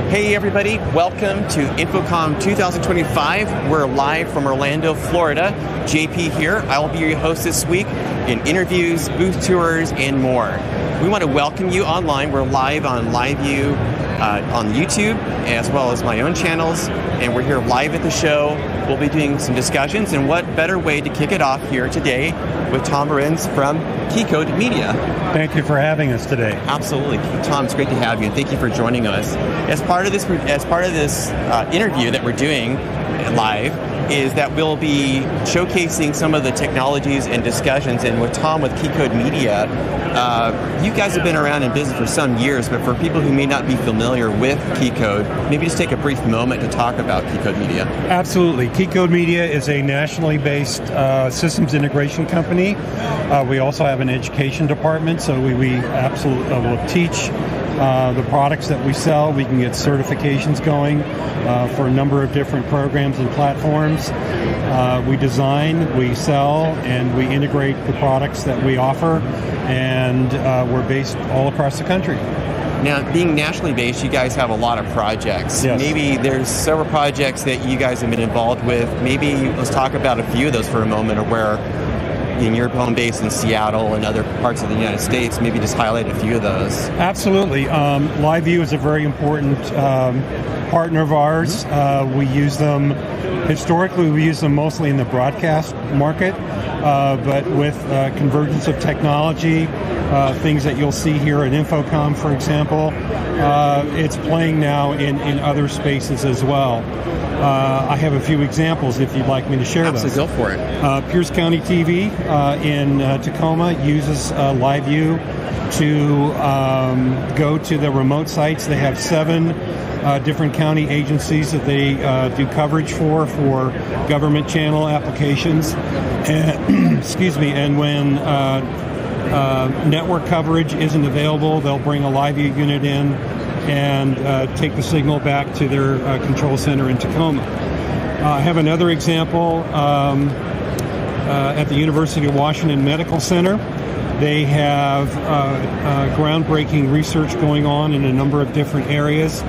Hey everybody, welcome to InfoComm 2025. We're live from Orlando, Florida. JP here. I will be your host this week in interviews, booth tours, and more. We want to welcome you online. We're live on LiveView on YouTube, as well as my own channels, and we're here live at the show. We'll be doing some discussions, and what better way to kick it off here today with Tom Lorenz from Keycode Media. Thank you for having us today. Absolutely, Tom. It's great to have you, and thank you for joining us. As part of this interview that we're doing live, is that we'll be showcasing some of the technologies and discussions. And with Tom with Keycode Media, you guys have been around in business for some years, but for people who may not be familiar with Keycode, maybe just take a brief moment to talk about Keycode Media. Absolutely. Keycode Media is a nationally based systems integration company. We also have an education department, so we absolutely will teach the products that we sell. We can get certifications going for a number of different programs and platforms. We design, we sell, and we integrate the products that we offer, and we're based all across the country. Now, being nationally based, you guys have a lot of projects. Yes. Maybe there's several projects that you guys have been involved with. Maybe let's talk about a few of those for a moment, or where in your home base in Seattle and other parts of the United States, maybe just highlight a few of those. Absolutely. LiveView is a very important partner of ours. We use them, historically we use them mostly in the broadcast market, but with convergence of technology, things that you'll see here at InfoComm, for example, it's playing now in other spaces as well. I have a few examples if you'd like me to share those. Absolutely, go for it. Pierce County TV in Tacoma uses LiveView to go to the remote sites. They have 7 different county agencies that they do coverage for government channel applications. And, excuse me, and when network coverage isn't available, they'll bring a LiveView unit in and take the signal back to their control center in Tacoma. I have another example at the University of Washington Medical Center. They have groundbreaking research going on in a number of different areas,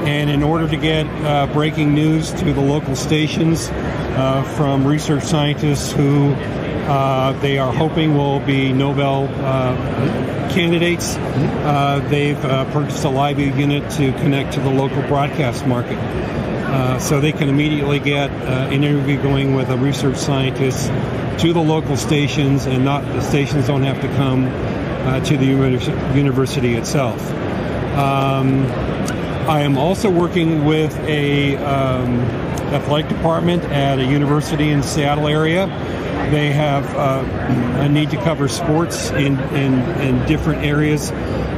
and in order to get breaking news to the local stations from research scientists who they are hoping will be Nobel candidates, they've purchased a LiveView unit to connect to the local broadcast market. So they can immediately get an interview going with a research scientist to the local stations, and the stations don't have to come to the university itself. I am also working with a athletic department at a university in the Seattle area. They have a need to cover sports in different areas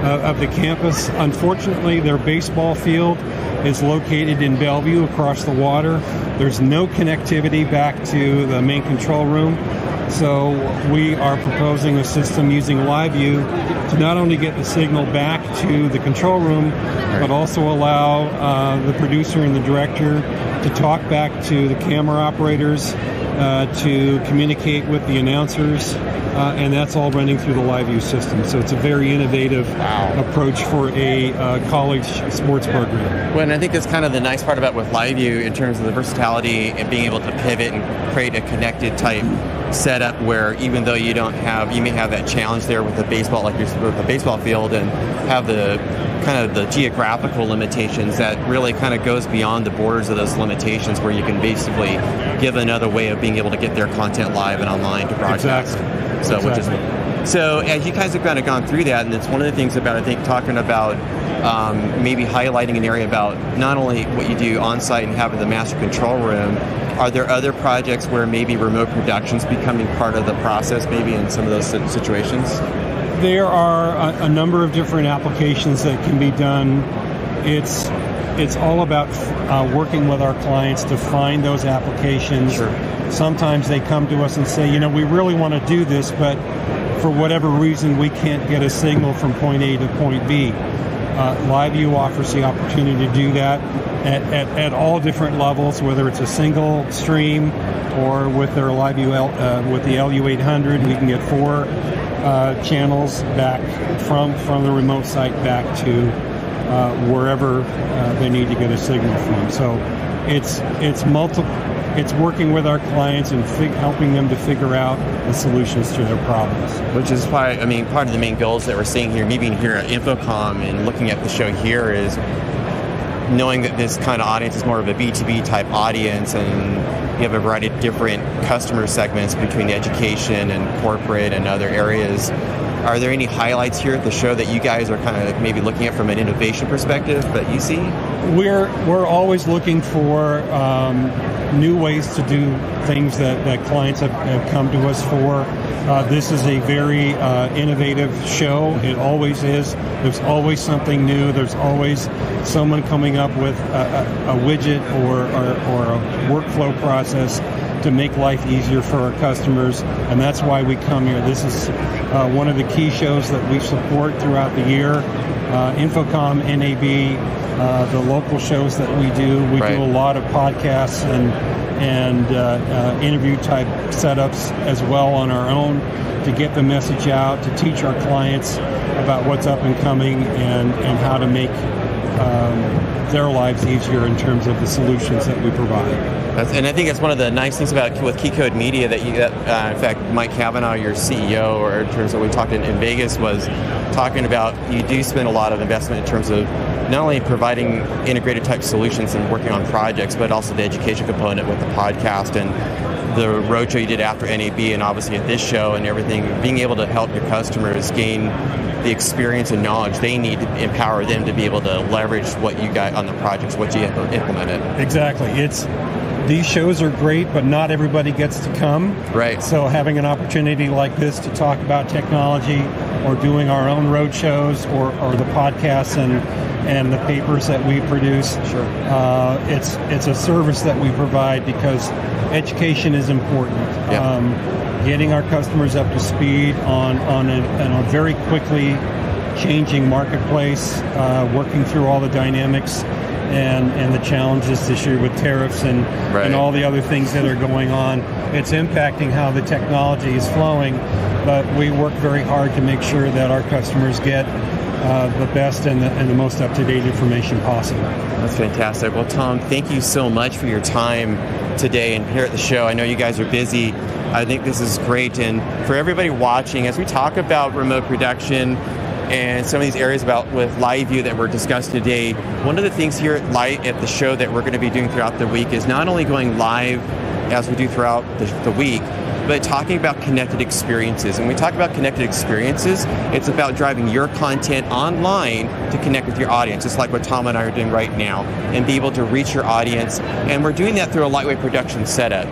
of the campus. Unfortunately, their baseball field is located in Bellevue across the water. There's no connectivity back to the main control room. So we are proposing a system using LiveView to not only get the signal back to the control room, but also allow the producer and the director to talk back to the camera operators, to communicate with the announcers, and that's all running through the LiveView system. So it's a very innovative approach for a college sports program. Well, and I think that's kind of the nice part about with LiveView in terms of the versatility and being able to pivot and create a connected type setup where even though you may have that challenge there with the baseball, like with the baseball field, and have the kind of the geographical limitations, that really kind of goes beyond the borders of those limitations, where you can basically give another way of being able to get their content live and online to broadcast. Exactly. So as you guys have kind of gone through that, and it's one of the things about, I think, talking about maybe highlighting an area about not only what you do on site and having the master control room, are there other projects where maybe remote production's becoming part of the process, maybe in some of those situations? There are a number of different applications that can be done. It's all about working with our clients to find those applications. Sure. Sometimes they come to us and say, we really want to do this, but for whatever reason, we can't get a signal from point A to point B. LiveView offers the opportunity to do that at all different levels, whether it's a single stream or with their LiveView with the LU800, we can get 4 channels back from the remote site back to wherever they need to get a signal from. So it's multiple. It's working with our clients and helping them to figure out the solutions to their problems. Which is why, I mean, part of the main goals that we're seeing here, me being here at InfoComm and looking at the show here, is knowing that this kind of audience is more of a B2B type audience, and you have a variety of different customer segments between education and corporate and other areas. Are there any highlights here at the show that you guys are kind of maybe looking at from an innovation perspective that you see? We're always looking for new ways to do things that clients have come to us for. This is a very innovative show. It always is. There's always something new. There's always someone coming up with a widget or a workflow process to make life easier for our customers, and that's why we come here. This is one of the key shows that we support throughout the year. InfoComm, NAB, the local shows that we do. We do a lot of podcasts and interview type setups as well on our own to get the message out, to teach our clients about what's up and coming and how to make their lives easier in terms of the solutions that we provide. And I think that's one of the nice things about with Keycode Media that in fact, Mike Cavanaugh, your CEO, or in terms of what we talked in Vegas, was talking about you do spend a lot of investment in terms of not only providing integrated type solutions and working on projects, but also the education component with the podcast and the roadshow you did after NAB and obviously at this show and everything, being able to help your customers gain the experience and knowledge they need to empower them to be able to leverage what you got on the projects, what you implemented. Exactly. These shows are great, but not everybody gets to come. Right. So having an opportunity like this to talk about technology or doing our own road shows or the podcasts and the papers that we produce, it's a service that we provide because education is important. Yeah. Getting our customers up to speed on a very quickly changing marketplace, working through all the dynamics and the challenges this year with tariffs and all the other things that are going on. It's impacting how the technology is flowing, but we work very hard to make sure that our customers get the best and the most up-to-date information possible. That's fantastic. Well, Tom, thank you so much for your time today and here at the show. I know you guys are busy. I think this is great. And for everybody watching, as we talk about remote production and some of these areas with live view that were discussed today, one of the things here at the show that we're going to be doing throughout the week is not only going live as we do throughout the week, but talking about connected experiences. And when we talk about connected experiences, it's about driving your content online to connect with your audience, just like what Tom and I are doing right now, and be able to reach your audience. And we're doing that through a lightweight production setup.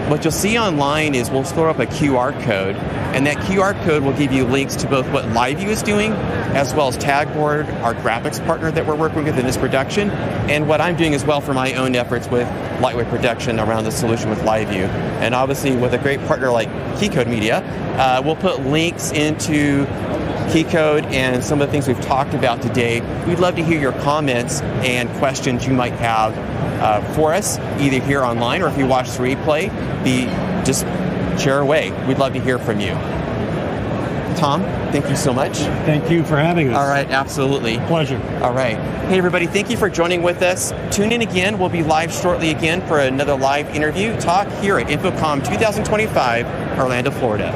What you'll see online is we'll throw up a QR code, and that QR code will give you links to both what LiveView is doing, as well as Tagboard, our graphics partner that we're working with in this production, and what I'm doing as well for my own efforts with lightweight production around the solution with LiveView. And obviously with a great partner like Keycode Media, we'll put links into Keycode and some of the things we've talked about today. We'd love to hear your comments and questions you might have for us, either here online or if you watch the replay, just share away. We'd love to hear from you. Tom, thank you so much. Thank you for having us. All right, absolutely. Pleasure. All right. Hey, everybody, thank you for joining with us. Tune in again. We'll be live shortly again for another live interview talk here at InfoComm 2025, Orlando, Florida.